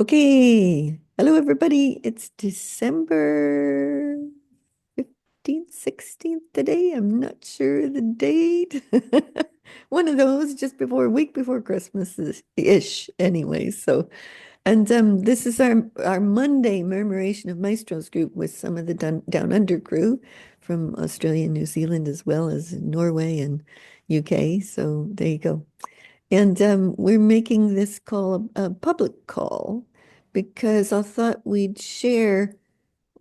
Okay. Hello, everybody. It's December 15th, 16th today. I'm not sure the date. One of those just before, a week before Christmas ish anyway. And this is our Monday Murmuration of Maestros group with some of the Down Under crew from Australia and New Zealand, as well as Norway and UK. So there you go. And we're making this call a public call because I thought we'd share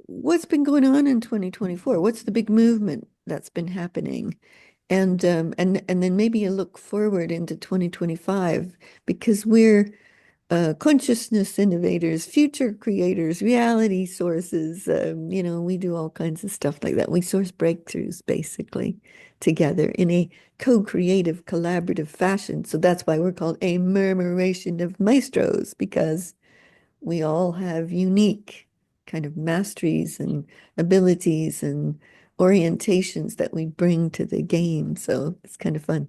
what's been going on in 2024. What's the big movement that's been happening? And then maybe a look forward into 2025 because we're consciousness innovators, future creators, reality sources. We do all kinds of stuff like that. We source breakthroughs basically together in a co-creative, collaborative fashion. So that's why we're called a murmuration of maestros, because we all have unique kind of masteries and abilities and orientations that we bring to the game. So it's kind of fun.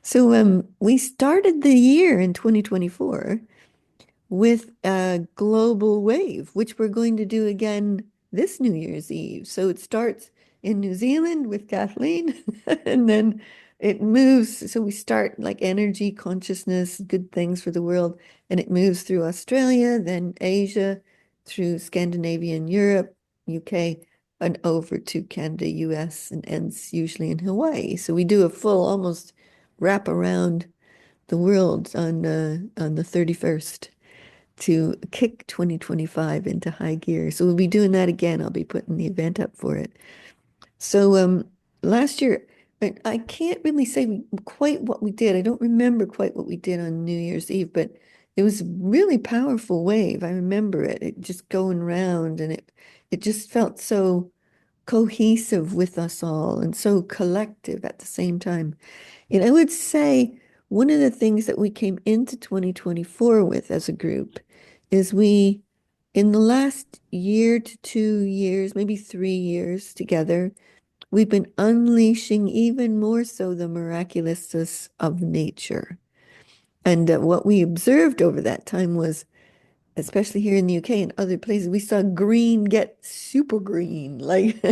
So we started the year in 2024 with a global wave, which we're going to do again this New Year's Eve. So it starts in New Zealand with Kathleen, and then it moves. So we start like energy, consciousness, good things for the world, and it moves through Australia, then Asia, through Scandinavian Europe, UK, and over to Canada, US, and ends usually in Hawaii. So we do a full almost wrap around the world on the 31st to kick 2025 into high gear. So we'll be doing that again. I'll be putting the event up for it. So last year, I can't really say quite what we did. I don't remember quite what we did on New Year's Eve, but it was a really powerful wave. I remember it just going round, and it just felt so cohesive with us all and so collective at the same time. And I would say one of the things that we came into 2024 with as a group is in the last year to 2 years, maybe 3 years together, we've been unleashing even more so the miraculousness of nature. And what we observed over that time was, especially here in the UK and other places, we saw green get super green, like,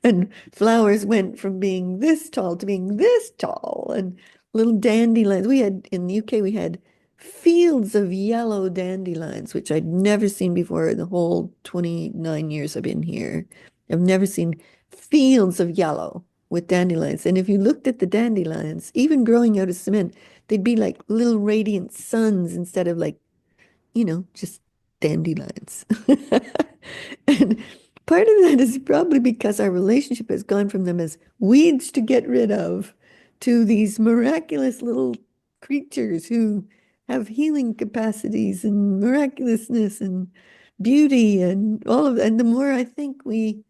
and flowers went from being this tall to being this tall, and little dandelions. We had in the UK, we had fields of yellow dandelions, which I'd never seen before in the whole 29 years I've been here. I've never seen fields of yellow with dandelions. And if you looked at the dandelions, even growing out of cement, they'd be like little radiant suns instead of like just dandelions. And part of that is probably because our relationship has gone from them as weeds to get rid of to these miraculous little creatures who have healing capacities and miraculousness and beauty and all of that. And the more I think we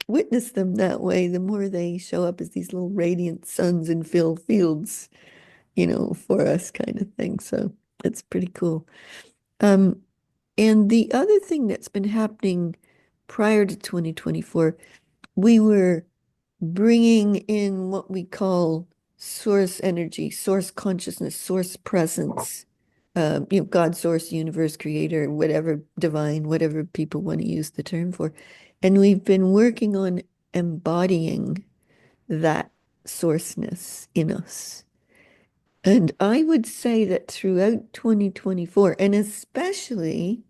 witness them that way, the more they show up as these little radiant suns and fill fields, for us kind of thing. So it's pretty cool. Um, and the other thing that's been happening prior to 2024, we were bringing in what we call source energy, source consciousness, source presence, God, source, universe, creator, whatever, divine, whatever people want to use the term for. And we've been working on embodying that sourceness in us. And I would say that throughout 2024, and especially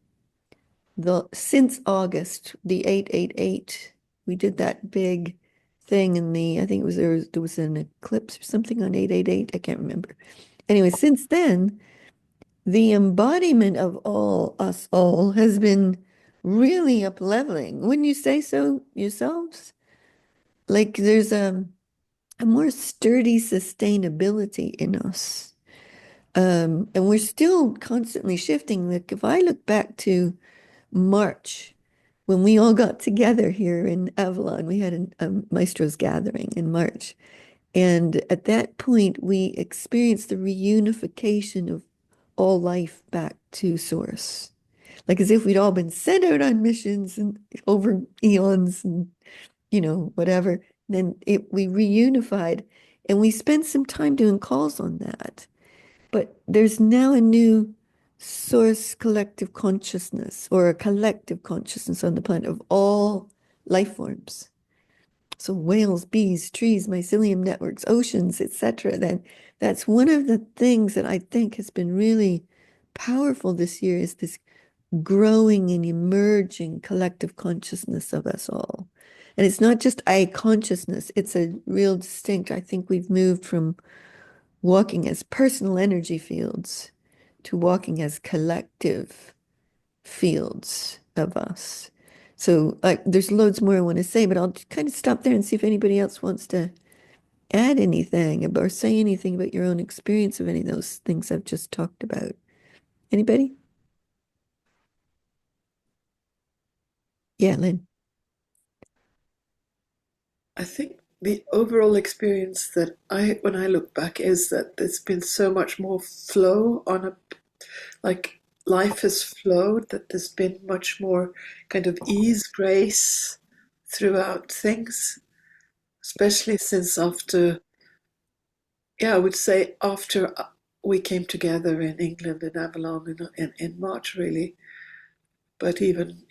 the since August, the 888, we did that big thing I think there was an eclipse or something on 888. I can't remember. Anyway, since then, the embodiment of us all has been really up leveling. Wouldn't you say so yourselves? Like there's a more sturdy sustainability in us. And we're still constantly shifting. Like if I look back to March, when we all got together here in Avalon, we had a Maestros gathering in March. And at that point, we experienced the reunification of all life back to source. Like as if we'd all been sent out on missions and over eons and, whatever. Then we reunified and we spent some time doing calls on that. But there's now a new source collective consciousness or a collective consciousness on the planet of all life forms. So whales, bees, trees, mycelium networks, oceans, etc. That's one of the things that I think has been really powerful this year is this growing and emerging collective consciousness of us all. And it's not just a consciousness, it's a real distinct. I think we've moved from walking as personal energy fields to walking as collective fields of us. So there's loads more I want to say, but I'll kind of stop there and see if anybody else wants to add anything or say anything about your own experience of any of those things I've just talked about. Anybody? Yeah, Lynn. I think the overall experience that when I look back, is that there's been so much more flow on like life has flowed, that there's been much more kind of ease, grace throughout things, especially since I would say after we came together in England in Avalon in March, really. But even,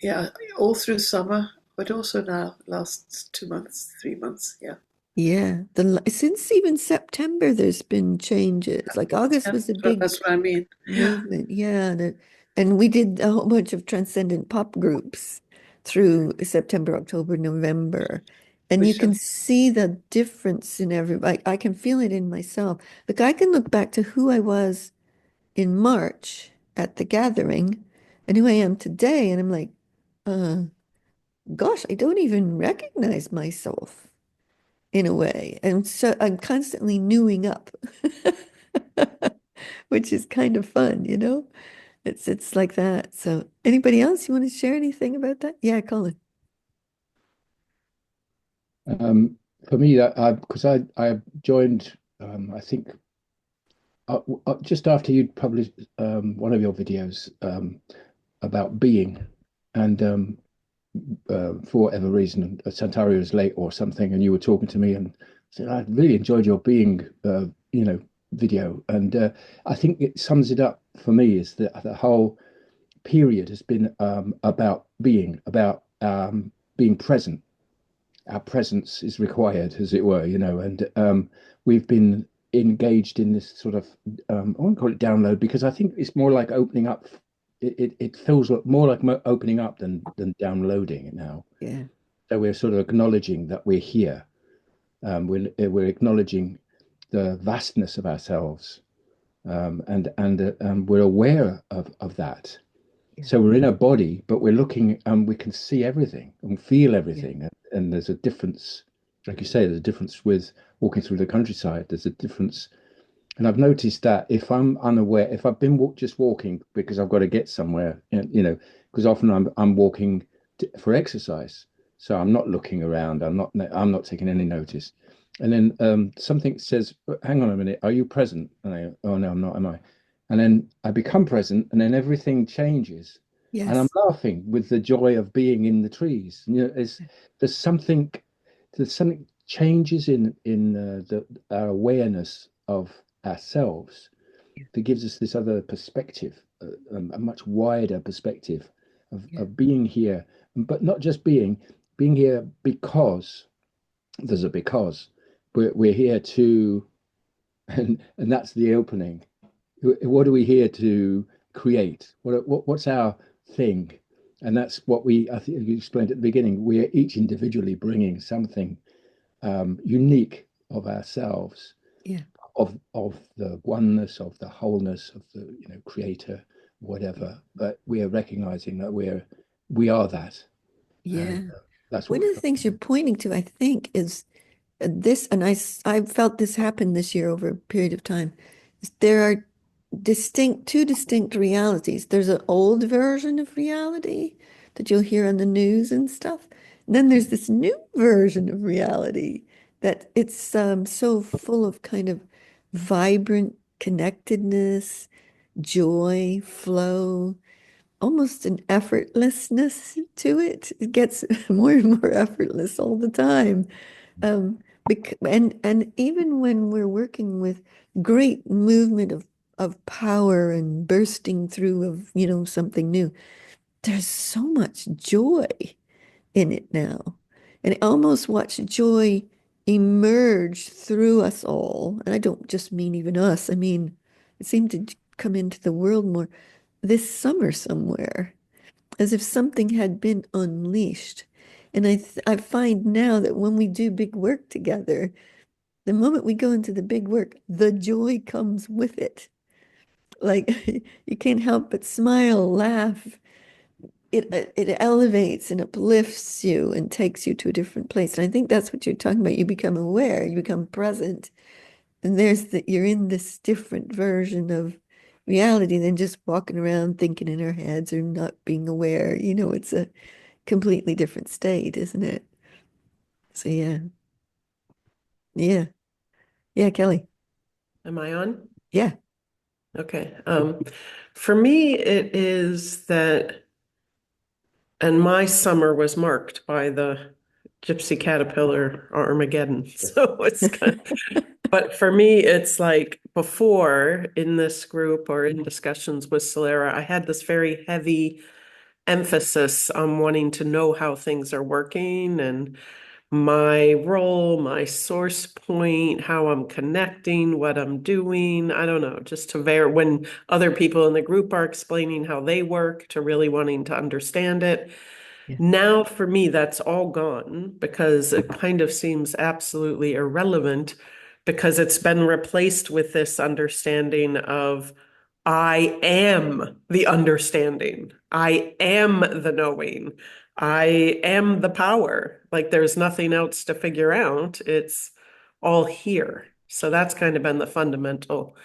all through summer, but also now, last 2 months, 3 months, yeah. Yeah, since even September, there's been changes. Like August Yeah, was a big that's what I mean. Yeah, movement. Yeah, and we did a whole bunch of transcendent pop groups through September, October, November. And for you can sure. see the difference in everybody. I can feel it in myself. Like I can look back to who I was in March at the gathering and who I am today, and I'm like, uh, gosh, I don't even recognize myself in a way. And so I'm constantly newing up, which is kind of fun, you know? It's like that. So anybody else you want to share anything about that? Yeah, Colin. Um, for me, that I joined, I think just after you'd published one of your videos about being, and for whatever reason, Santario was late or something, and you were talking to me and said, I really enjoyed your being, video, and I think it sums it up for me is that the whole period has been about being present. Our presence is required, as it were, and we've been engaged in this sort of I won't call it download because I think it's more like opening up. It feels more like opening up than downloading it now. Yeah, So we're sort of acknowledging that we're here. We're acknowledging the vastness of ourselves, and we're aware of that. yeah, So we're in a body, but we're looking and we can see everything and feel yeah, everything. And there's a difference, like you say, there's a difference with walking through the countryside. There's a difference. And I've noticed that if I'm unaware, if I've been just walking because I've got to get somewhere, because often I'm walking for exercise. So I'm not looking around. I'm not taking any notice. And then something says, hang on a minute, are you present? And oh no, I'm not, am I? And then I become present, and then everything changes. And I'm yes, laughing with the joy of being in the trees. There's something, there's something changes in our awareness of ourselves yeah, that gives us this other perspective, a much wider perspective yeah, of being here, but not just being here because there's a because we're here to, and that's the opening. What are we here to create? What's our thing? And that's what I think you explained at the beginning. We are each individually bringing something unique of ourselves, yeah, of the oneness, of the wholeness, of the creator, whatever. But we are recognizing that we are that, and yeah. that's what One we're of the trying things to you're do. pointing to, I think, is this, and I felt this happen this year over a period of time. Is there are two distinct realities. There's an old version of reality that you'll hear on the news and stuff. And then there's this new version of reality that it's so full of kind of vibrant connectedness, joy, flow, almost an effortlessness to it. It gets more and more effortless all the time. And even when we're working with great movement of power and bursting through of, something new. There's so much joy in it now. And I almost watch joy emerge through us all. And I don't just mean even us. I mean, it seemed to come into the world more this summer somewhere, as if something had been unleashed. And I find now that when we do big work together, the moment we go into the big work, the joy comes with it. Like you can't help but smile, laugh. It elevates and uplifts you and takes you to a different place. And I think that's what you're talking about. You become aware, you become present, and you're in this different version of reality than just walking around thinking in our heads or not being aware. It's a completely different state, isn't it? So yeah, yeah, yeah, Kelly. Am I on? Yeah, Okay. For me, it is that, and my summer was marked by the gypsy caterpillar Armageddon. So it's kind of, but for me, it's like before in this group or in discussions with Solera, I had this very heavy emphasis on wanting to know how things are working and my role, my source point, how I'm connecting, what I'm doing. I don't know, just to when other people in the group are explaining how they work, to really wanting to understand it. yeah, Now, for me, that's all gone because it kind of seems absolutely irrelevant because it's been replaced with this understanding of I am the understanding. I am the knowing. I am the power. Like there's nothing else to figure out. It's all here. So that's kind of been the fundamental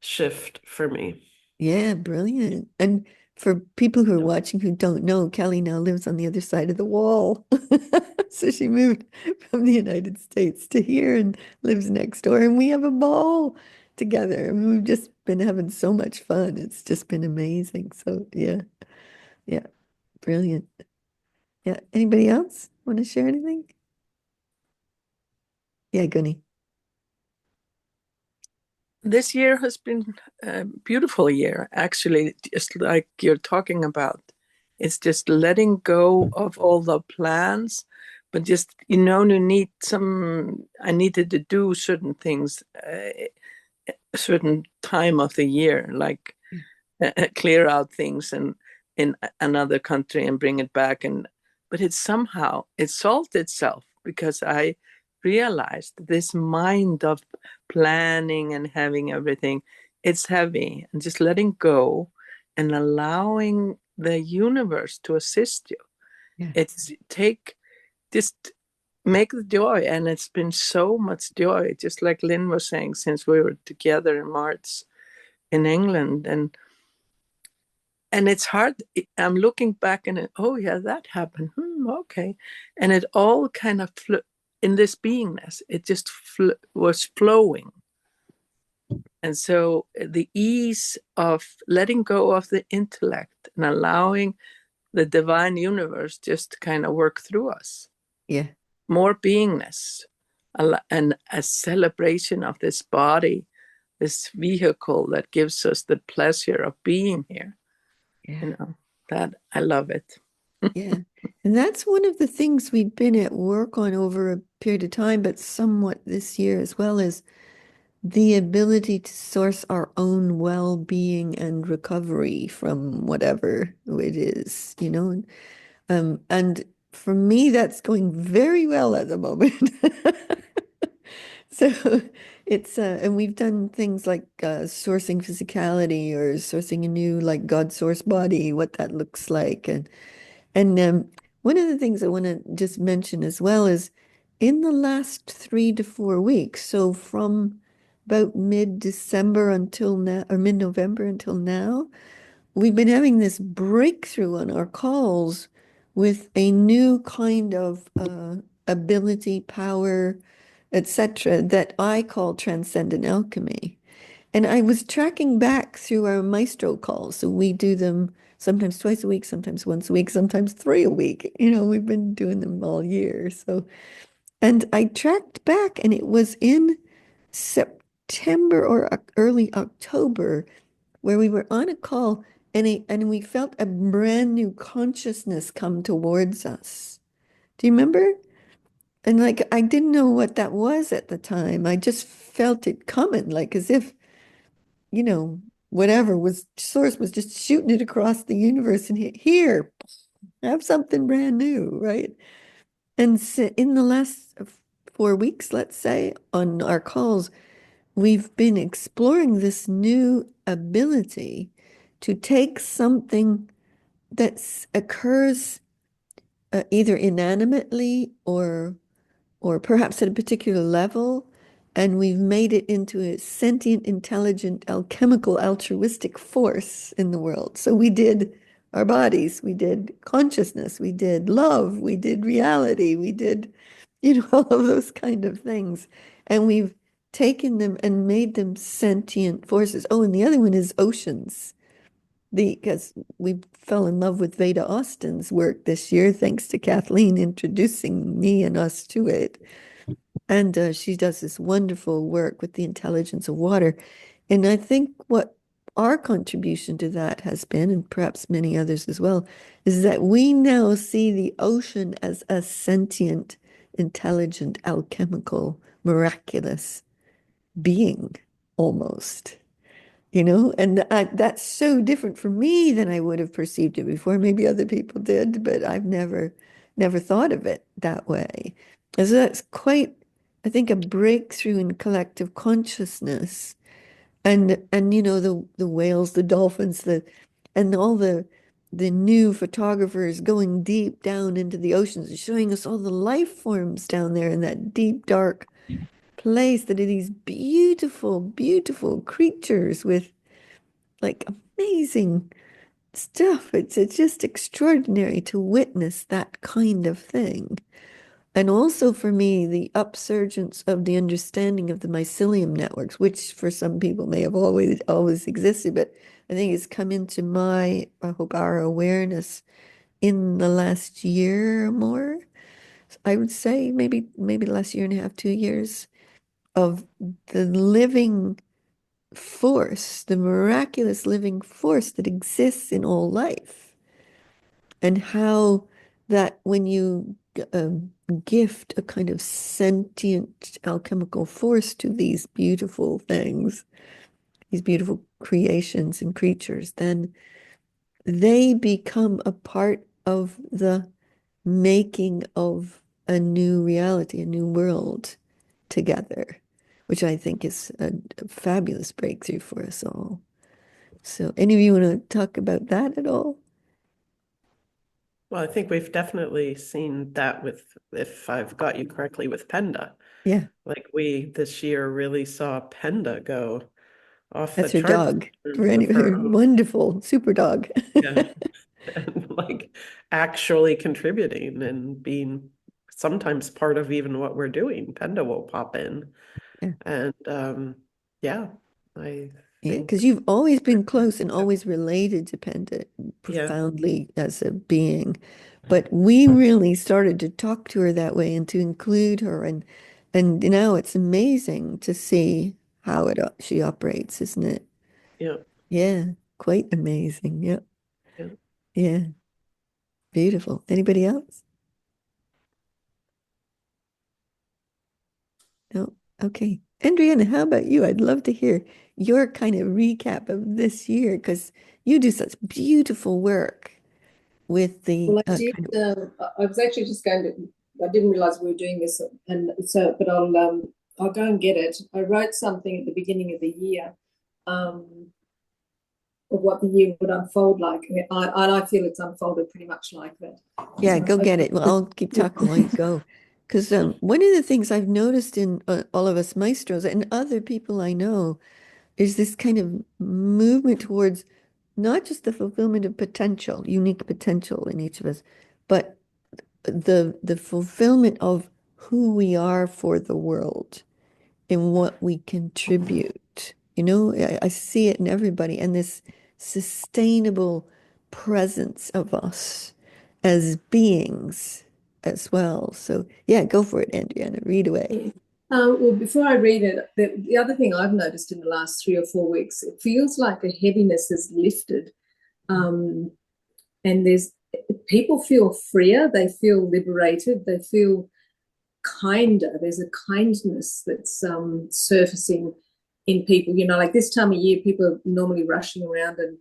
shift for me. yeah, brilliant. And for people who are watching who don't know, Kelly now lives on the other side of the wall. So she moved from the United States to here and lives next door, and we have a ball together. I mean, we've just been having so much fun. It's just been amazing. So yeah, yeah, brilliant. Yeah. Anybody else want to share anything? Yeah, Gunny. This year has been a beautiful year, actually, just like you're talking about. It's just letting go of all the plans, but just, I needed to do certain things a certain time of the year, like clear out things in another country and bring it back. But it solved itself because I realized this mind of planning and having everything, it's heavy, and just letting go and allowing the universe to assist you. Yeah. It's take just make the joy, and it's been so much joy, just like Lynn was saying, since we were together in March in England. And it's hard. I'm looking back and oh yeah, that happened. Okay, and it all kind of in this beingness. It just was flowing, and so the ease of letting go of the intellect and allowing the divine universe just to kind of work through us. Yeah. More beingness, and a celebration of this body, this vehicle that gives us the pleasure of being here. Yeah. That I love it. Yeah. And that's one of the things we've been at work on over a period of time, but somewhat this year as well, is the ability to source our own well-being and recovery from whatever it is, and for me, that's going very well at the moment. So and we've done things like sourcing physicality or sourcing a new like God source body, what that looks like. And one of the things I want to just mention as well is in the last 3 to 4 weeks, so from about mid-December until now, or mid-November until now, we've been having this breakthrough on our calls with a new kind of ability, power, etc., that I call Transcendent Alchemy. And I was tracking back through our maestro calls. So we do them sometimes twice a week, sometimes once a week, sometimes three a week. We've been doing them all year. So, and I tracked back and it was in September September or early October where we were on a call and we felt a brand new consciousness come towards us. Do you remember? And like I didn't know what that was at the time. I just felt it coming, like as if, you know, whatever was source was just shooting it across the universe and here, have something brand new, right? And so in the last 4 weeks, let's say, on our calls, we've been exploring this new ability to take something that occurs either inanimately or perhaps at a particular level, and we've made it into a sentient, intelligent, alchemical, altruistic force in the world. So we did our bodies, we did consciousness, we did love, we did reality, we did, all of those kind of things. And we've taken them and made them sentient forces. Oh, and the other one is oceans. Because we fell in love with Veda Austin's work this year, thanks to Kathleen introducing me and us to it. And she does this wonderful work with the intelligence of water. And I think what our contribution to that has been, and perhaps many others as well, is that we now see the ocean as a sentient, intelligent, alchemical, miraculous being almost. And that's so different for me than I would have perceived it before. Maybe other people did, but I've never thought of it that way. And so that's quite, I think, a breakthrough in collective consciousness. And the whales, the dolphins, and all the new photographers going deep down into the oceans and showing us all the life forms down there in that deep, dark place that are these beautiful, beautiful creatures with like amazing stuff. It's just extraordinary to witness that kind of thing. And also for me, the upsurgence of the understanding of the mycelium networks, which for some people may have always existed, but I think it's come into I hope our awareness in the last year or more. I would say maybe the last year and a half, 2 years of the living force, the miraculous living force that exists in all life, and how that when you gift a kind of sentient alchemical force to these beautiful things, these beautiful creations and creatures, then they become a part of the making of a new reality, a new world together, which I think is a fabulous breakthrough for us all. So, any of you want to talk about that at all? Well, I think we've definitely seen that with, if I've got you correctly, with Penda. Yeah, Like we this year really saw Penda go off the that's her charts dog. in For terms of her her own, wonderful super dog. yeah, and like actually contributing and being sometimes part of even what we're doing. Penda will pop in. Yeah, And yeah, I yeah, because think, you've always been close and always related to Penda yeah, profoundly as a being. But we really started to talk to her that way and to include her. And now it's amazing to see how she operates, isn't it? yeah, Yeah, quite amazing. Yeah, yeah. yeah, beautiful. Anybody else? No. Okay. Andriana, how about you? I'd love to hear your kind of recap of this year because you do such beautiful work with the Well, I did. kind of, I was actually just going to. I didn't realize we were doing this, and so, but I'll go and get it. I wrote something at the beginning of the year, of what the year would unfold like, and I feel it's unfolded pretty much like that. yeah, So go get it. Well, I'll keep talking while you go. Because one of the things I've noticed in all of us maestros and other people I know is this kind of movement towards not just the fulfillment of potential, unique potential in each of us, but the fulfillment of who we are for the world and what we contribute. I see it in everybody and this sustainable presence of us as beings as well. So yeah, go for it, Andriana. Read away. Well, before I read it, the other thing I've noticed in the last 3 or 4 weeks, it feels like a heaviness has lifted. And people feel freer, they feel liberated, they feel kinder. There's a kindness that's surfacing in people. Like this time of year, people are normally rushing around and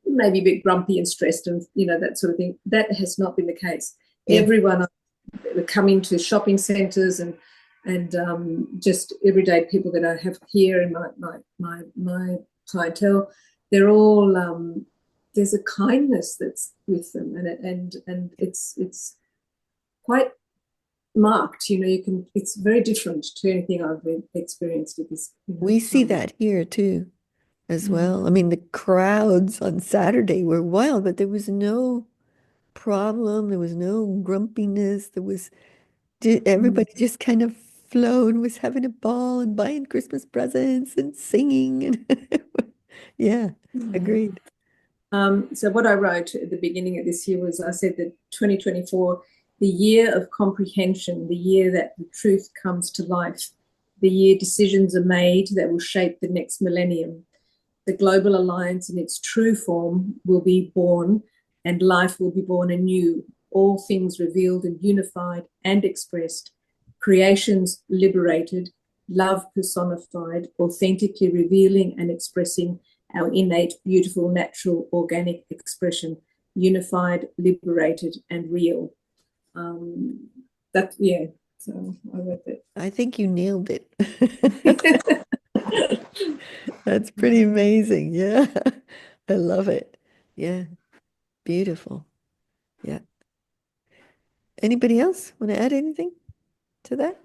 maybe a bit grumpy and stressed and, that sort of thing. That has not been the case. Yeah. Everyone coming to shopping centres and just everyday people that I have here in my clientele, they're all there's a kindness that's with them, and it's quite marked. It's very different to anything I've experienced at this. We see that here too, as well. I mean, the crowds on Saturday were wild, but there was no problem. There was no grumpiness. Everybody just kind of flowed, was having a ball and buying Christmas presents and singing. And yeah, agreed. So what I wrote at the beginning of this year was, I said that 2024, the year of comprehension, the year that the truth comes to life, the year decisions are made that will shape the next millennium. The global alliance in its true form will be born, and life will be born anew, all things revealed and unified and expressed, creations liberated, love personified, authentically revealing and expressing our innate, beautiful, natural, organic expression, unified, liberated, and real. So I wrote that. I think you nailed it. That's pretty amazing. Yeah. I love it. Yeah. Beautiful. Yeah. Anybody else want to add anything to that?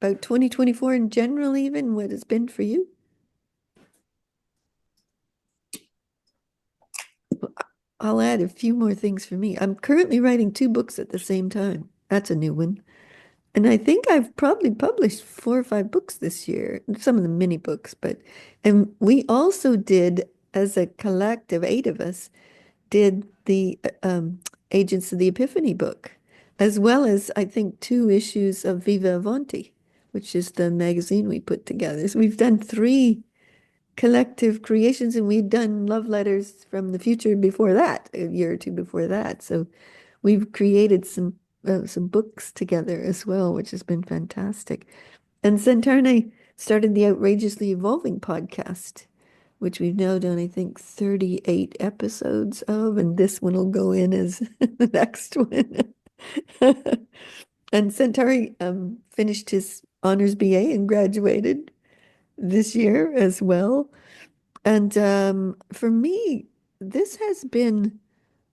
About 2024 in general, even what it's been for you? I'll add a few more things for me. I'm currently writing 2 books at the same time. That's a new one. And I think I've probably published 4 or 5 books this year, some of the mini books, and we also did, as a collective, 8 of us, did the Agents of the Epiphany book, as well as I think 2 issues of Viva Avanti, which is the magazine we put together. So we've done 3 collective creations, and we've done love letters from the future before that, a year or 2 before that. So we've created some books together as well, which has been fantastic. And Centaur and I started the Outrageously Evolving podcast, which we've now done, I think, 38 episodes of, and this one will go in as the next one. And Centauri finished his honors BA and graduated this year as well. And for me, this has been,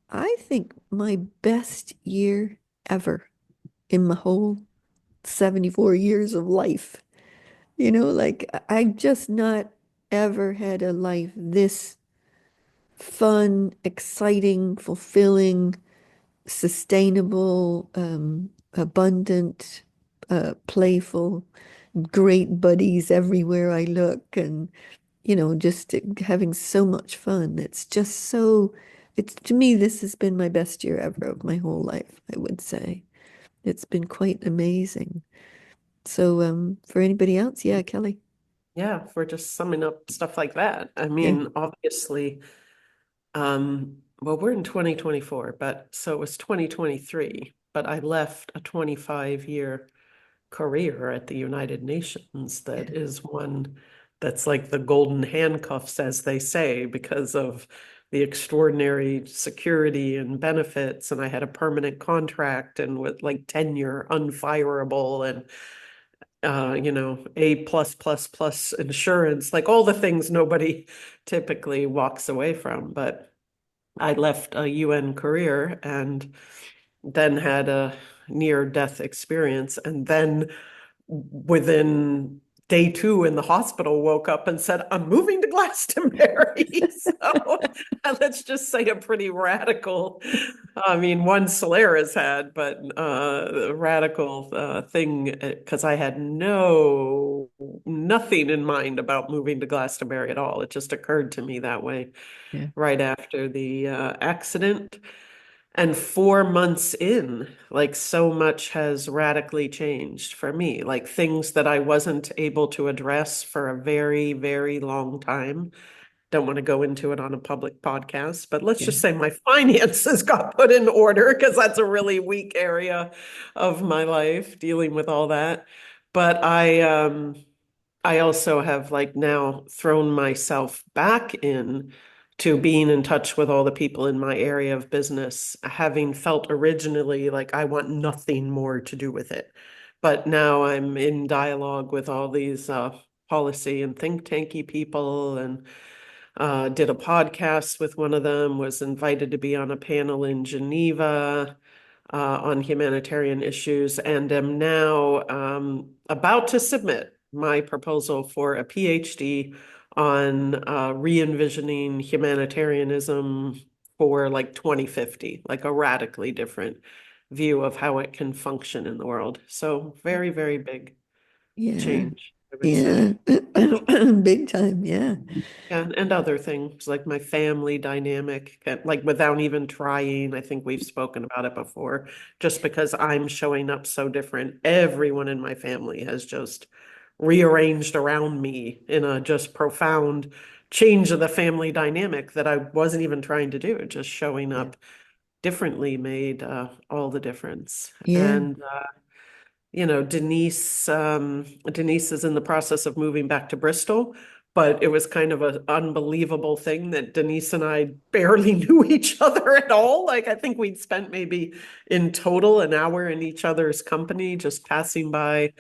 I think, my best year ever in my whole 74 years of life. Like I've just not ever had a life this fun, exciting, fulfilling, sustainable, abundant, playful, great buddies everywhere I look, and just having so much fun. It's to me, this has been my best year ever of my whole life, I would say. It's been quite amazing. So, for anybody else, yeah, Kelly. Yeah, if we're just summing up stuff like that. I mean, obviously, well, we're in 2024, but so it was 2023, but I left a 25-year career at the United Nations that is one that's like the golden handcuffs, as they say, because of the extraordinary security and benefits. And I had a permanent contract and with like tenure, unfireable, and A+++ insurance, like all the things nobody typically walks away from. But I left a UN career and then had a near-death experience, and then within day 2 in the hospital woke up and said, I'm moving to Glastonbury. So let's just say a pretty radical, I mean, one Solaire has had, but a radical thing, because I had nothing in mind about moving to Glastonbury at all. It just occurred to me that way right after the accident. And 4 months in, like so much has radically changed for me, like things that I wasn't able to address for a very, very long time. Don't want to go into it on a public podcast, but let's Yeah. just say my finances got put in order because that's a really weak area of my life, dealing with all that. But I also have like now thrown myself back in to being in touch with all the people in my area of business, having felt originally like I want nothing more to do with it. But now I'm in dialogue with all these policy and think tanky people, and did a podcast with one of them, was invited to be on a panel in Geneva on humanitarian issues, and am now about to submit my proposal for a PhD on re-envisioning humanitarianism for like 2050, like a radically different view of how it can function in the world. So very, very big Yeah. change, I would Yeah. say. Big time. Yeah. And other things like my family dynamic, like without even trying. I think we've spoken about it before. Just because I'm showing up so different, everyone in my family has just rearranged around me in a just profound change of the family dynamic that I wasn't even trying to do. Just showing Yeah. up differently made all the difference. Yeah. And Denise is in the process of moving back to Bristol, but it was kind of an unbelievable thing that Denise and I barely knew each other at all. Like I think we'd spent maybe in total an hour in each other's company, just passing by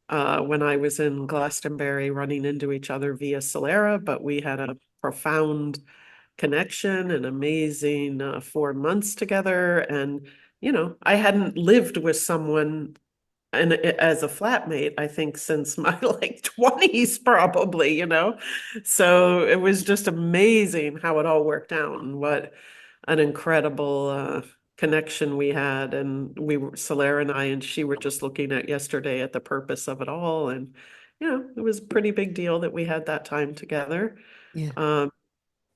when I was in Glastonbury, running into each other via Solera, but we had a profound connection, an amazing 4 months together. And, I hadn't lived with someone and as a flatmate, I think since my like 20s, probably, So it was just amazing how it all worked out and what an incredible connection we had. And Solera and I and she were just looking at yesterday at the purpose of it all. And, it was a pretty big deal that we had that time together. Yeah. Um,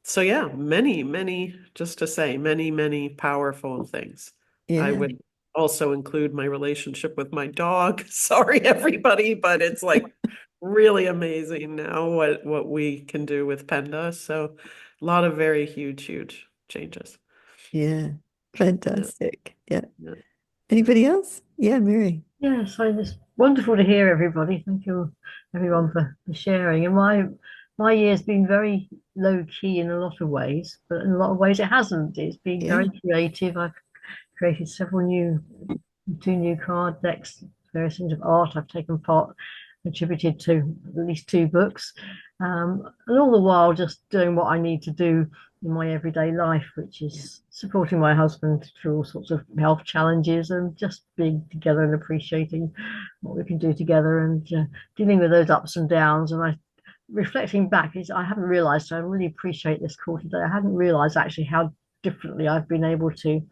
so yeah, many, many, just to say, many, many powerful things. I Yeah. would also include my relationship with my dog. Sorry, everybody, but it's like really amazing now what we can do with Penda. So a lot of very huge, huge changes. Yeah. Yeah, Fantastic. Yeah. yeah, Anybody else? Yeah, Mary. Yeah, so it's wonderful to hear everybody. Thank you, everyone, for sharing. And my year's been very low key in a lot of ways, but in a lot of ways it hasn't. It's been Yeah. very creative. I've created two new card decks, various things of art. I've taken part, contributed to at least two books, and all the while just doing what I need to do in my everyday life, which is supporting my husband through all sorts of health challenges and just being together and appreciating what we can do together and dealing with those ups and downs. And reflecting back, is I haven't realized, so I really appreciate this call today. I hadn't realized actually how differently I've been able to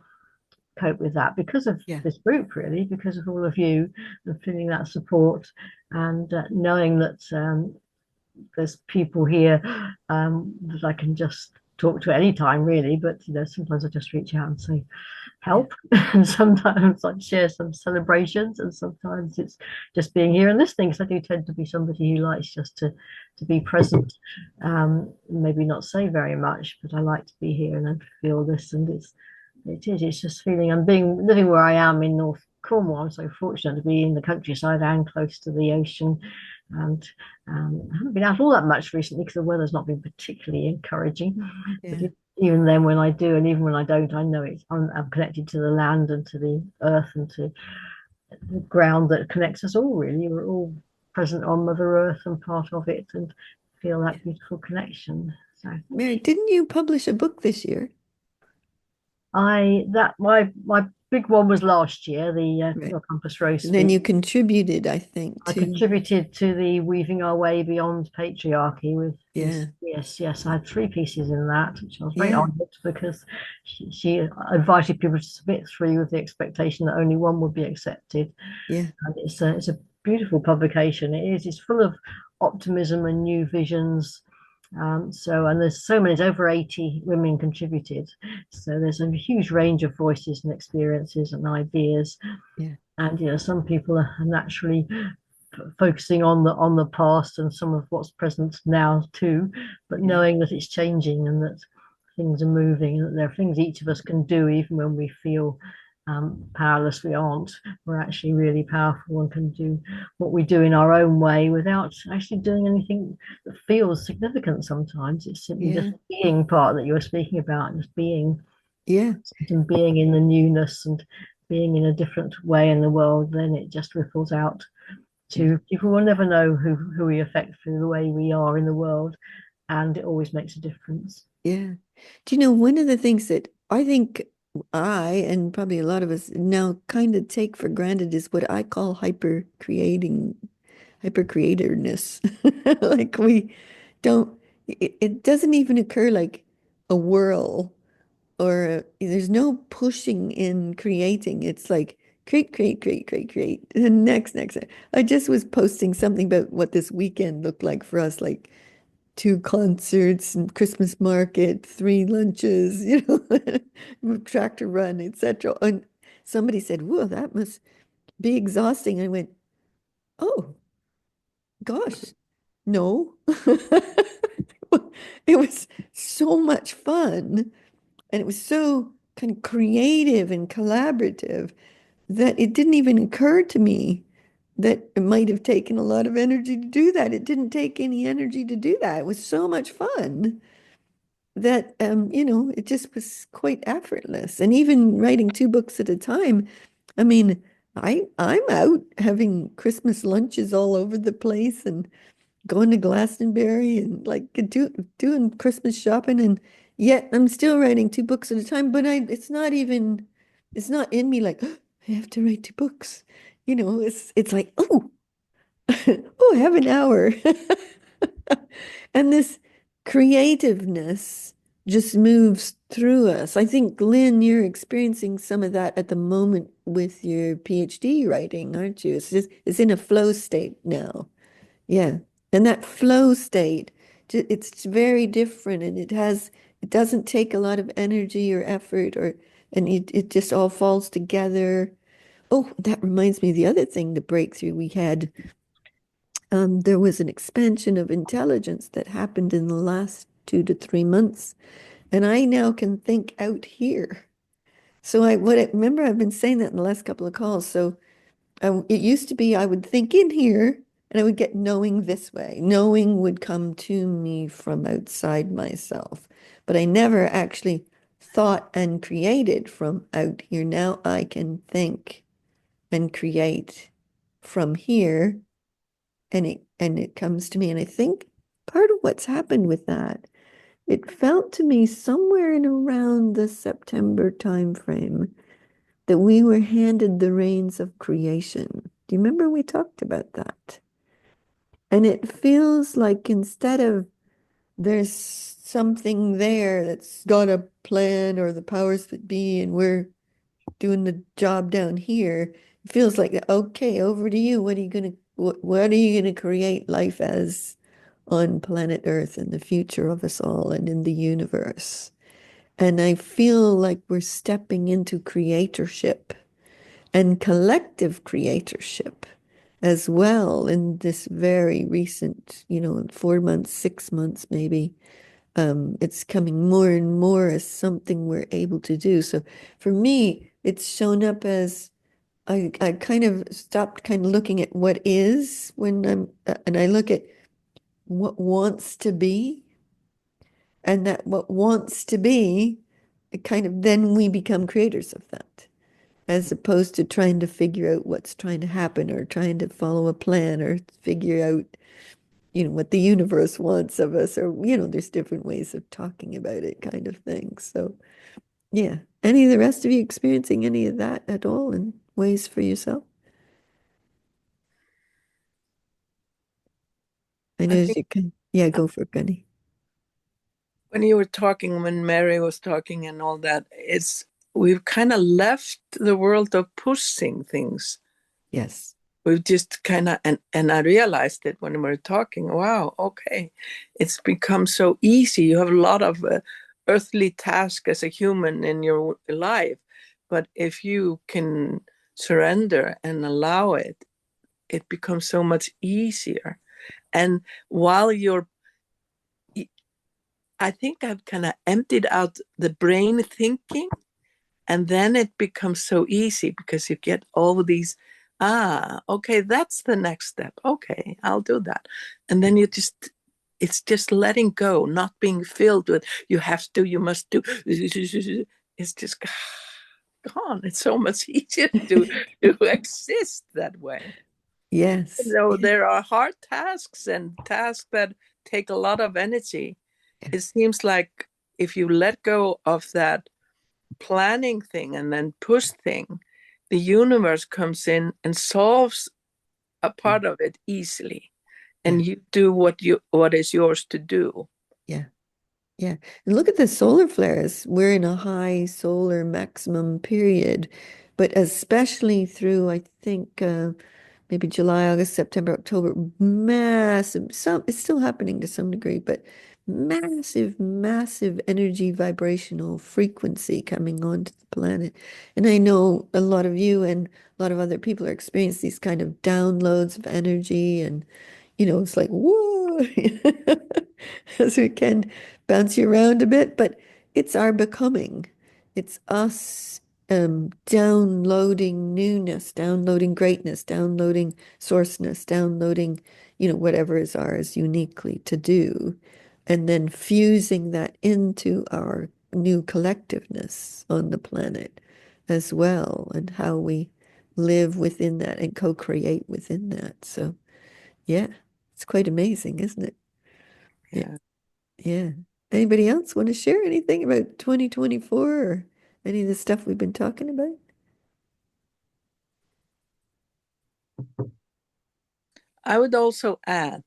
cope with that because of this group, really, because of all of you and feeling that support and knowing that there's people here that I can just talk to any time, really. But sometimes I just reach out and say help, and sometimes I share some celebrations, and sometimes it's just being here and listening. Because I do tend to be somebody who likes just to be present, maybe not say very much, but I like to be here and I feel this, and it's just feeling. I'm living where I am in North Cornwall. I'm so fortunate to be in the countryside and close to the ocean, and I haven't been out all that much recently because the weather's not been particularly encouraging. But even then, when I do, and even when I don't, I know I'm connected to the land and to the earth and to the ground that connects us all. Really, we're all present on Mother Earth and part of it, and feel that beautiful connection. So, Mary, didn't you publish a book this year? my big one was last year, the Right. Compass Rose. And then you contributed, I think, I contributed to the Weaving Our Way Beyond Patriarchy with yes. I had 3 pieces in that, which I was very honored because she invited people to submit 3 with the expectation that only one would be accepted. Yeah. And it's a beautiful publication. It's full of optimism and new visions And there's so many, there's over 80 women contributed. So there's a huge range of voices and experiences and ideas. Yeah. And, some people are naturally focusing on the past and some of what's present now too, but knowing that it's changing and that things are moving, and that there are things each of us can do even when we feel powerless. We aren't. We're actually really powerful and can do what we do in our own way without actually doing anything that feels significant. Sometimes it's simply just being part that you were speaking about, just being, and being in the newness and being in a different way in the world. Then it just ripples out to people. Will never know who we affect through the way we are in the world, and it always makes a difference. Yeah. Do you know, one of the things that I think I and probably a lot of us now kind of take for granted is what I call hyper creatorness. Like we don't, it doesn't even occur like a whirl or there's no pushing in creating. It's like create, create, create, create, create. And next. I just was posting something about what this weekend looked like for us, like 2 concerts and Christmas market, 3 lunches, tractor run, etc. And somebody said, "Whoa, that must be exhausting." I went, "Oh, gosh, no." It was so much fun, and it was so kind of creative and collaborative that it didn't even occur to me that it might have taken a lot of energy to do that. It didn't take any energy to do that. It was so much fun that it just was quite effortless. And even writing 2 books at a time, I mean, I'm out having Christmas lunches all over the place and going to Glastonbury and like doing Christmas shopping, and yet I'm still writing 2 books at a time. But it's not in me like I have to write 2 books. It's like, oh, oh, I have an hour. And this creativeness just moves through us. I think, Lynn, you're experiencing some of that at the moment with your PhD writing, aren't you? It's in a flow state now. Yeah. And that flow state, it's very different, and it doesn't take a lot of energy or effort, and it just all falls together. Oh, that reminds me of the other thing, the breakthrough we had. There was an expansion of intelligence that happened in the last 2 to 3 months, and I now can think out here. So remember I've been saying that in the last couple of calls. So it used to be I would think in here and I would get knowing this way. Knowing would come to me from outside myself, but I never actually thought and created from out here. Now I can think and create from here, and it comes to me. And I think part of what's happened with that, it felt to me somewhere in around the September timeframe that we were handed the reins of creation. Do you remember we talked about that? And it feels like instead of there's something there that's got a plan or the powers that be, and we're doing the job down here, it feels like, okay, over to you. What are you gonna create life as on planet Earth and the future of us all and in the universe? And I feel like we're stepping into creatorship and collective creatorship as well in this very recent, 4 months, 6 months, maybe. It's coming more and more as something we're able to do. So for me, it's shown up as I kind of stopped kind of looking at what is and I look at what wants to be, and that what wants to be, it kind of then we become creators of that, as opposed to trying to figure out what's trying to happen or trying to follow a plan or figure out, what the universe wants of us, or, there's different ways of talking about it kind of thing. So, yeah. Any of the rest of you experiencing any of that at all in ways for yourself? I know you can, yeah, go for it, Gunny. When you were talking, when Mary was talking and all that, we've kind of left the world of pushing things. Yes. we've just kind of, and I realized it when we were talking, wow, okay, it's become so easy. You have a lot of earthly tasks as a human in your life, but if you can surrender and allow it, it becomes so much easier. And while I think I've kind of emptied out the brain thinking, and then it becomes so easy because you get all these, okay, that's the next step. Okay, I'll do that. And then it's just letting go, not being filled with, you have to, you must do. It's just gone. It's so much easier to exist that way. Yes. There are hard tasks and tasks that take a lot of energy. It seems like if you let go of that planning thing and then push thing, the universe comes in and solves a part of it easily, and you do what is yours to do. Yeah. Yeah. And look at the solar flares. We're in a high solar maximum period, but especially through, I think, maybe July, August, September, October, massive, it's still happening to some degree, but massive, massive energy vibrational frequency coming onto the planet. And I know a lot of you and a lot of other people are experiencing these kind of downloads of energy, and it's like, whoa, as we can bounce you around a bit, but it's our becoming. It's us downloading newness, downloading greatness, downloading sourceness, downloading, whatever is ours uniquely to do, and then fusing that into our new collectiveness on the planet as well, and how we live within that and co-create within that. So, yeah, it's quite amazing, isn't it? Yeah. Yeah. Anybody else want to share anything about 2024 or any of the stuff we've been talking about? I would also add,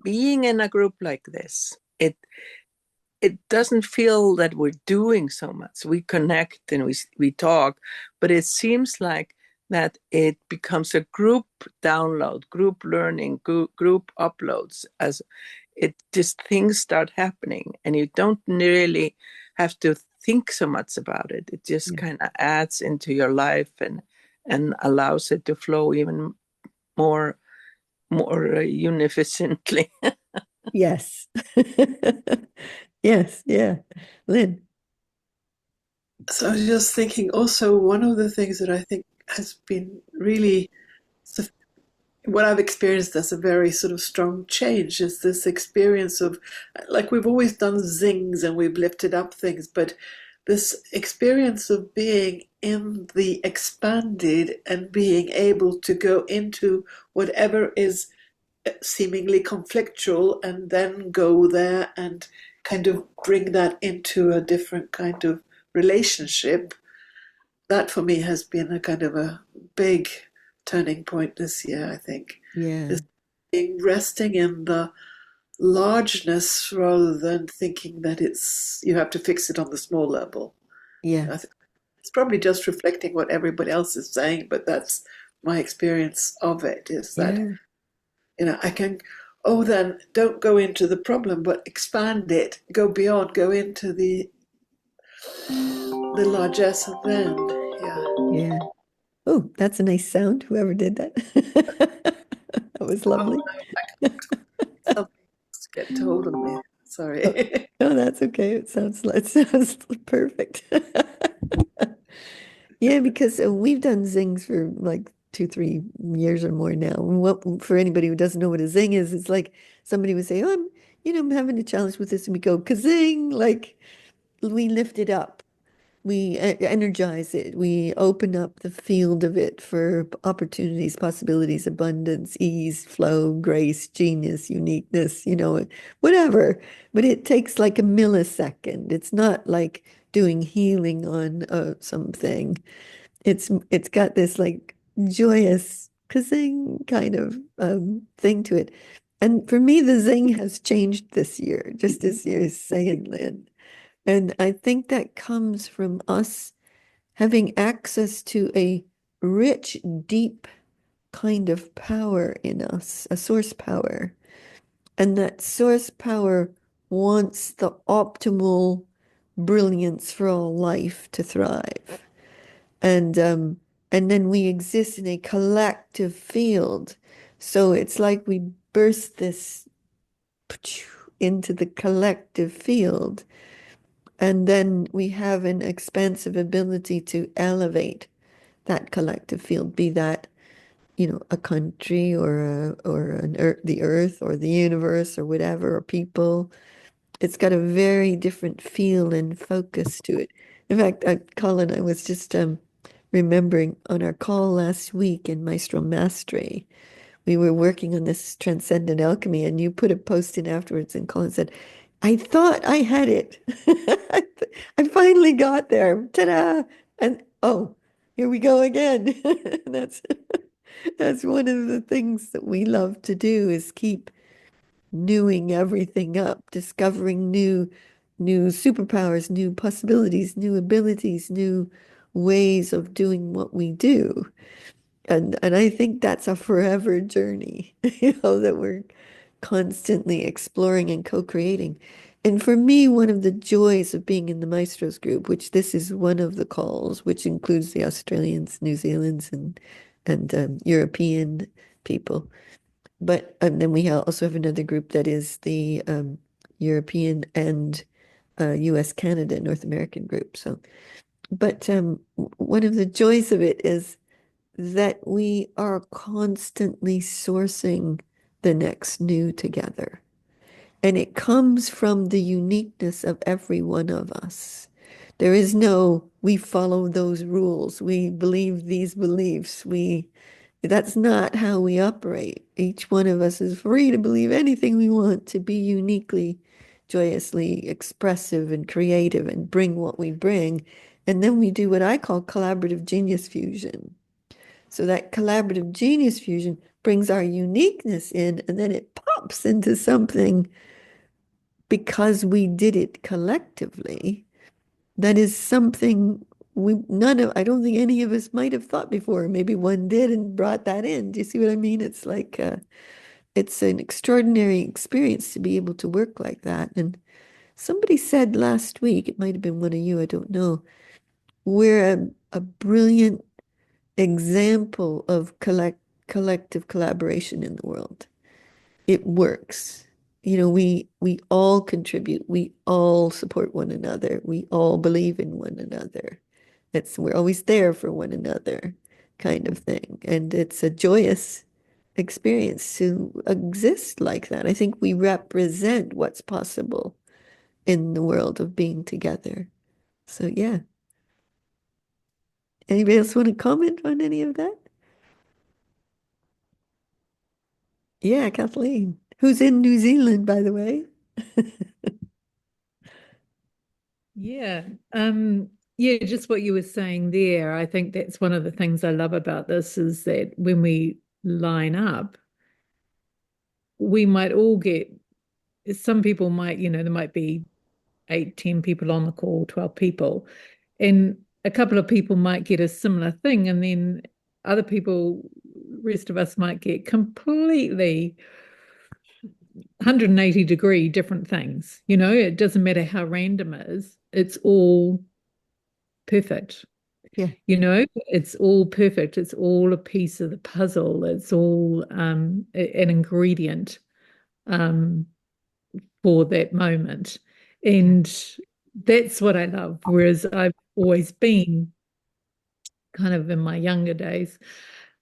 being in a group like this, it doesn't feel that we're doing so much. We connect and we talk, but it seems like that it becomes a group download, group learning, group uploads, as it just things start happening, and you don't really have to think so much about it. It just kind of adds into your life and allows it to flow even more unificently. Yes. Yes, yeah. Lynn. So I was just thinking also, one of the things that I think has been really what I've experienced as a very sort of strong change is this experience of, like, we've always done zings and we've lifted up things, but this experience of being in the expanded and being able to go into whatever is seemingly conflictual and then go there and kind of bring that into a different kind of relationship. That for me has been a kind of a big turning point this year, I think. Yeah. This being resting in the largeness rather than thinking that you have to fix it on the small level. Yeah. It's probably just reflecting what everybody else is saying, but that's my experience of it, is that I can, then don't go into the problem, but expand it, go beyond, go into the largesse of then. Yeah. Yeah. Oh, that's a nice sound, whoever did that. That was lovely. Something to get told of me. Sorry. Oh, that's okay. It sounds perfect. Yeah, because we've done zings for like 2, 3 years or more now. And for anybody who doesn't know what a zing is, it's like somebody would say, "Oh, I'm having a challenge with this," and we go, "Kazing!" Like we lift it up. We energize it. We open up the field of it for opportunities, possibilities, abundance, ease, flow, grace, genius, uniqueness, whatever. But it takes like a millisecond. It's not like doing healing on something. It's got this like joyous kazing kind of thing to it. And for me, the zing has changed this year, just as you're saying, Lynn. And I think that comes from us having access to a rich, deep kind of power in us, a source power. And that source power wants the optimal brilliance for all life to thrive. And then we exist in a collective field. So it's like we burst this into the collective field. And then we have an expansive ability to elevate that collective field, be that, a country or the earth or the universe or whatever, or people. It's got a very different feel and focus to it. In fact, Colin, I was just remembering on our call last week in Maestro Mastery, we were working on this Transcendent Alchemy, and you put a post in afterwards, and Colin said, I thought I had it. I finally got there. Ta-da! And oh, here we go again. That's one of the things that we love to do, is keep newing everything up, discovering new superpowers, new possibilities, new abilities, new ways of doing what we do. And I think that's a forever journey, that we're constantly exploring and co-creating. And for me, one of the joys of being in the Maestros group, which this is one of the calls, which includes the Australians, New Zealanders, and European people. But then we also have another group that is the European and US, Canada, North American group. So, but one of the joys of it is that we are constantly sourcing the next new together. And it comes from the uniqueness of every one of us. There is no, we follow those rules, we believe these beliefs, that's not how we operate. Each one of us is free to believe anything we want, to be uniquely, joyously expressive and creative and bring what we bring. And then we do what I call collaborative genius fusion. So that collaborative genius fusion brings our uniqueness in, and then it pops into something because we did it collectively. That is something I don't think any of us might have thought before. Maybe one did and brought that in. Do you see what I mean? It's like, it's an extraordinary experience to be able to work like that. And somebody said last week, it might have been one of you, I don't know, we're a brilliant example of collective collaboration in the world. It works. We all contribute. We all support one another. We all believe in one another. We're always there for one another, kind of thing. And it's a joyous experience to exist like that. I think we represent what's possible in the world of being together. So yeah. Anybody else want to comment on any of that? Yeah, Kathleen, who's in New Zealand, by the way. Yeah. Yeah, just what you were saying there. I think that's one of the things I love about this, is that when we line up, we might all get, some people might, there might be 8, 10 people on the call, 12 people, and a couple of people might get a similar thing, and then other people, rest of us might get completely 180-degree different things. It doesn't matter how random it is, it's all perfect. Yeah. It's all perfect. It's all a piece of the puzzle. It's all an ingredient for that moment. And that's what I love. Whereas I've always been kind of in my younger days,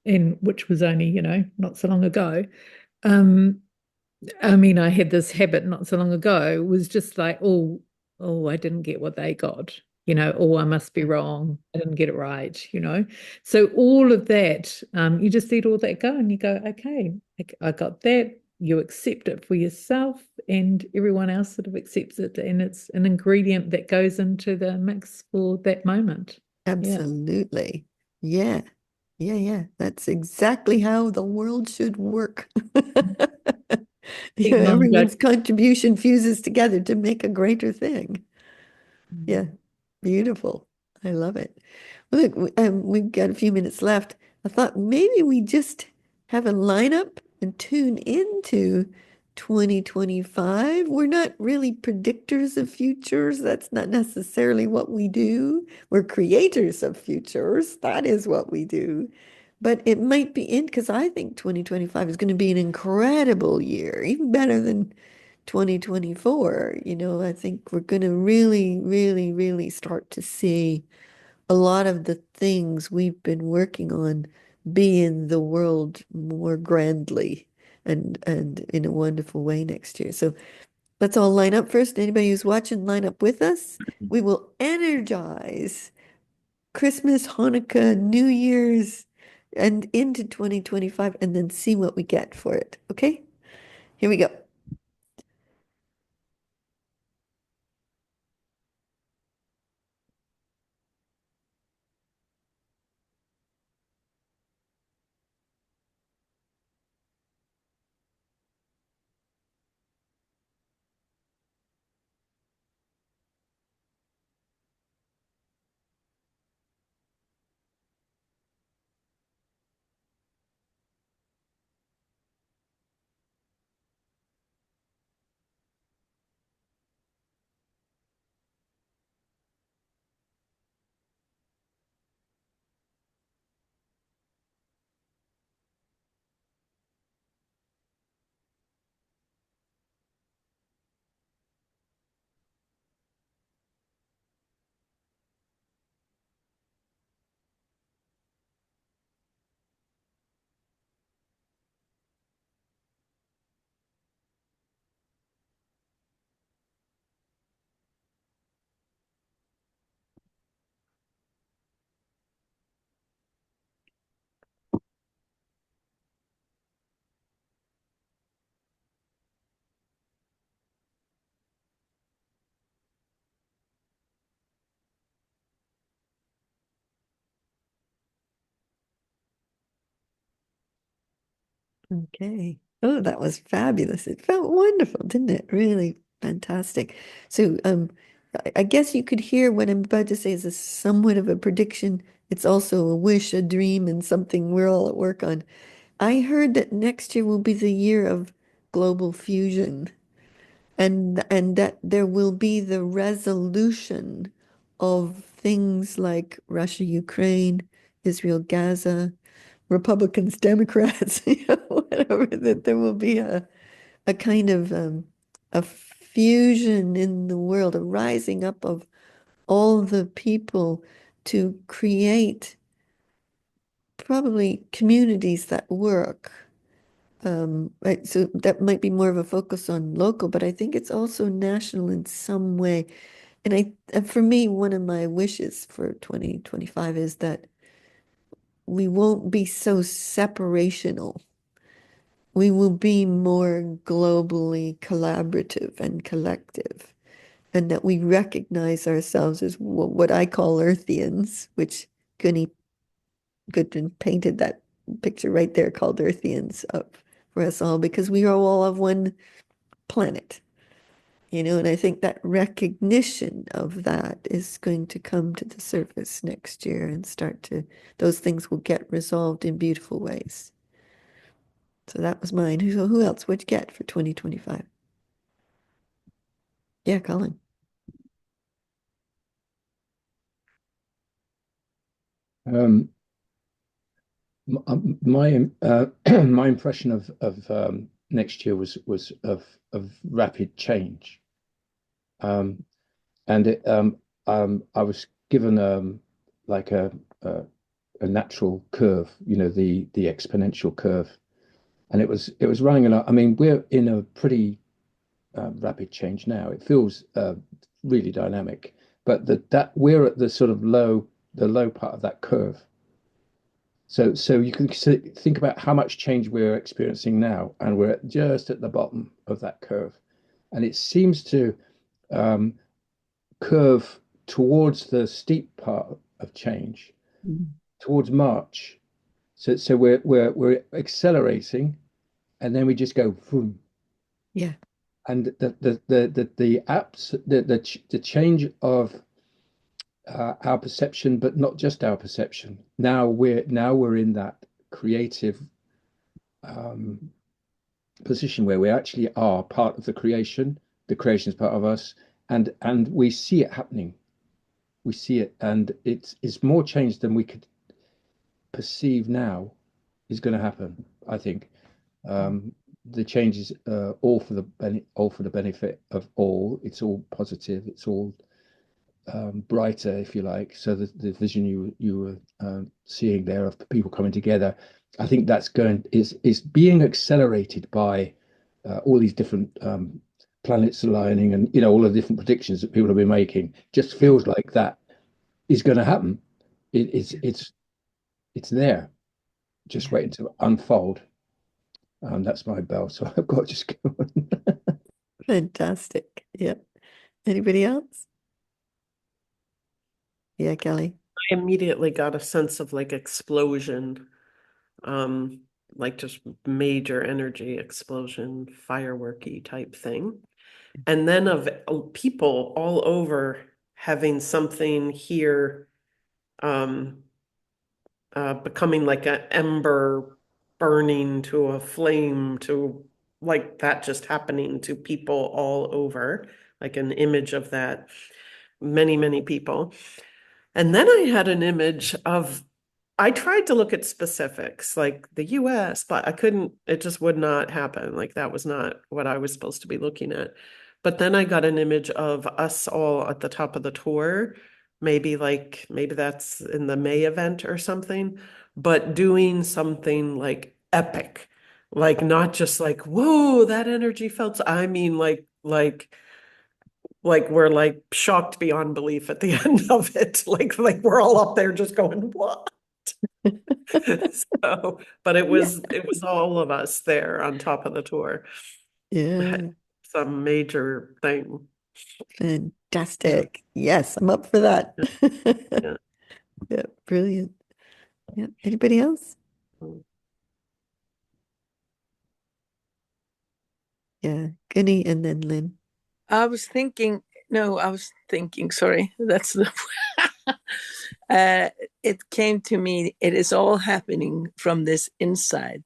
and which was only, not so long ago. I had this habit not so long ago. It was just like, oh, I didn't get what they got. Oh, I must be wrong. I didn't get it right, So all of that, you just let all that go and you go, okay, I got that. You accept it for yourself, and everyone else sort of accepts it. And it's an ingredient that goes into the mix for that moment. Absolutely. Yeah. Yeah. That's exactly how the world should work. Everyone's contribution fuses together to make a greater thing. Yeah. Beautiful. I love it. Well, look, we've got a few minutes left. I thought maybe we just have a lineup and tune into 2025. We're not really predictors of futures. That's not necessarily what we do. We're creators of futures. That is what we do. But it might be in because I think 2025 is going to be an incredible year, even better than 2024. I think we're going to really, really, really start to see a lot of the things we've been working on be in the world more grandly and in a wonderful way next year. So let's all line up first. Anybody who's watching, line up with us. We will energize Christmas, Hanukkah, New Year's, and into 2025, and then see what we get for it. Okay? Here we go. Okay. Oh, that was fabulous. It felt wonderful, didn't it? Really fantastic. So, I guess you could hear what I'm about to say is a somewhat of a prediction. It's also a wish, a dream, and something we're all at work on. I heard that next year will be the year of global fusion, and that there will be the resolution of things like Russia, Ukraine, Israel, Gaza, Republicans, Democrats, whatever, that there will be a kind of a fusion in the world, a rising up of all the people to create probably communities that work. Right, so that might be more of a focus on local, but I think it's also national in some way. And for me, one of my wishes for 2025 is that we won't be so separational. We will be more globally collaborative and collective, and that we recognize ourselves as what I call Earthians, which Gunny Goodwin painted that picture right there called Earthians up for us all, because we are all of one planet, and I think that recognition of that is going to come to the surface next year and those things will get resolved in beautiful ways. So that was mine. Who else? What'd you get for 2025? Yeah, Colin. Um, my my impression of next year was of rapid change, and I was given like a natural curve, the exponential curve, and it was running along. I mean, we're in a pretty rapid change now. It feels really dynamic, but that we're at the sort of the low part of that curve. So you can think about how much change we're experiencing now, and we're just at the bottom of that curve, and it seems to um, curve towards the steep part of change, towards March. So we're accelerating, and then we just go boom. Yeah. And the change of our perception, but not just our perception. Now we're in that creative position where we actually are part of the creation. The creation is part of us, and we see it happening. We see it, and it's more change than we could perceive now is going to happen. I think the change is all for the benefit of all. It's all positive. It's all brighter, if you like. So the vision you were seeing there of people coming together, I think that's is being accelerated by all these different planets aligning, and all the different predictions that people have been making. Just feels like that is going to happen. It's there, just waiting to unfold. That's my bell, so I've got to just go on. Fantastic. Yeah. Anybody else? Yeah, Kelly. I immediately got a sense of like explosion, like just major energy explosion, fireworky type thing. And then of people all over having something here, becoming like an ember burning to a flame, to like that just happening to people all over, like an image of that, many, many people. And then I had an image of, I tried to look at specifics like the US, but I couldn't, it just would not happen. Like that was not what I was supposed to be looking at. But then I got an image of us all at the top of the tour, maybe that's in the May event or something, but doing something like epic, like not just like, whoa, that energy felt. I mean, like we're like shocked beyond belief at the end of it. Like we're all up there just going, what? So, but it was all of us there on top of the tour. Yeah. Some major thing. Fantastic. Yes, I'm up for that. Yeah. Yeah, brilliant. Yeah. Anybody else? Yeah, Gunny and then Lynn. I was thinking, sorry, that's the it came to me, it is all happening from this inside.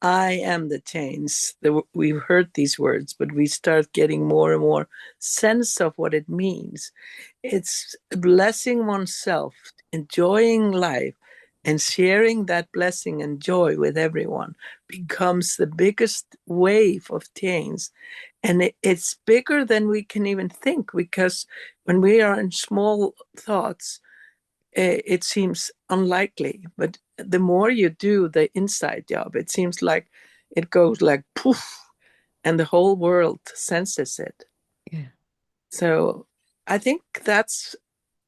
I am the change. We've heard these words, but we start getting more and more sense of what it means. It's blessing oneself, enjoying life, and sharing that blessing and joy with everyone becomes the biggest wave of change. And it's bigger than we can even think, because when we are in small thoughts, it seems unlikely. But the more you do the inside job, it seems like it goes like poof, and the whole world senses it. Yeah. So I think that's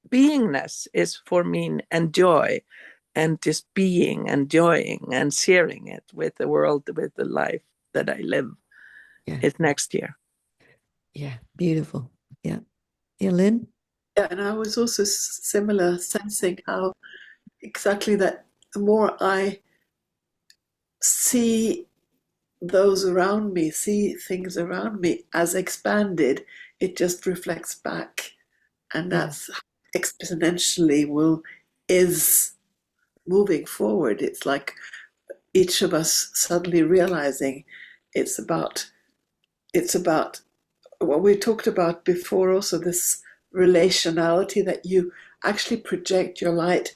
beingness is for me, and joy, and just being, enjoying, and sharing it with the world, with the life that I live. Yeah. It's next year. Yeah, beautiful. Yeah. Yeah, Lynn? Yeah, and I was also similar, sensing how exactly that the more I see those around me, see things around me as expanded, it just reflects back. And that's exponentially is moving forward. It's like each of us suddenly realizing it's about what we talked about before, also this relationality, that you actually project your light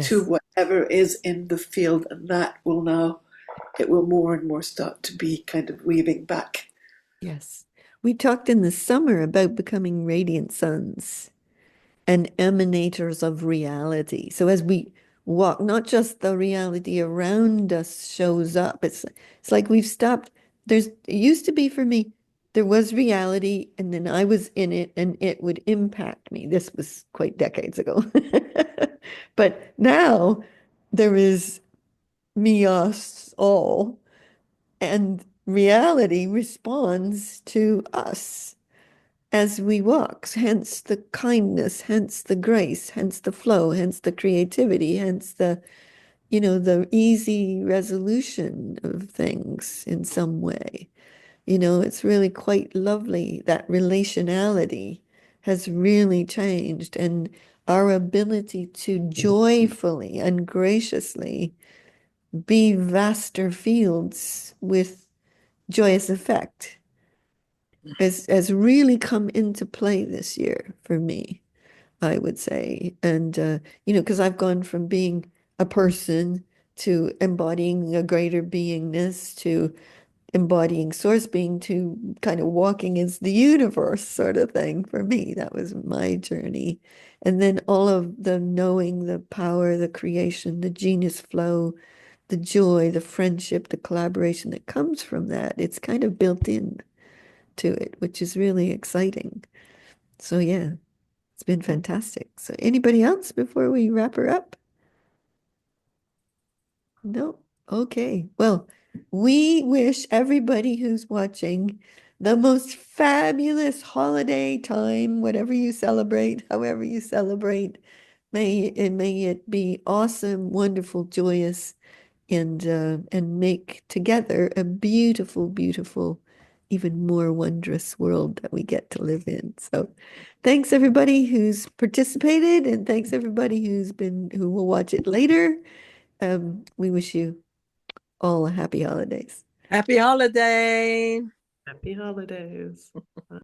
to whatever is in the field, and that will now, it will more and more start to be kind of weaving back. Yes. We talked in the summer about becoming radiant suns and emanators of reality. So as we walk, not just the reality around us shows up. It's like we've stopped. It used to be for me, there was reality and then I was in it and it would impact me. This was quite decades ago. But now there is me, us, all, and reality responds to us as we walk, hence the kindness, hence the grace, hence the flow, hence the creativity, hence the easy resolution of things in some way. It's really quite lovely. That relationality has really changed, and our ability to joyfully and graciously be vaster fields with joyous effect has really come into play this year for me, I would say. And, because I've gone from being a person to embodying a greater beingness to embodying source being to kind of walking as the universe sort of thing for me. That was my journey. And then all of the knowing, the power, the creation, the genius flow, the joy, the friendship, the collaboration that comes from that, it's kind of built in to it, which is really exciting. So yeah, it's been fantastic. So anybody else before we wrap her up? No? Okay. Well, we wish everybody who's watching the most fabulous holiday time, whatever you celebrate, however you celebrate. May it be awesome, wonderful, joyous, and make together a beautiful, beautiful, even more wondrous world that we get to live in. So thanks everybody who's participated, and thanks everybody who will watch it later. We wish you all a happy holidays. Happy holiday. Happy holidays.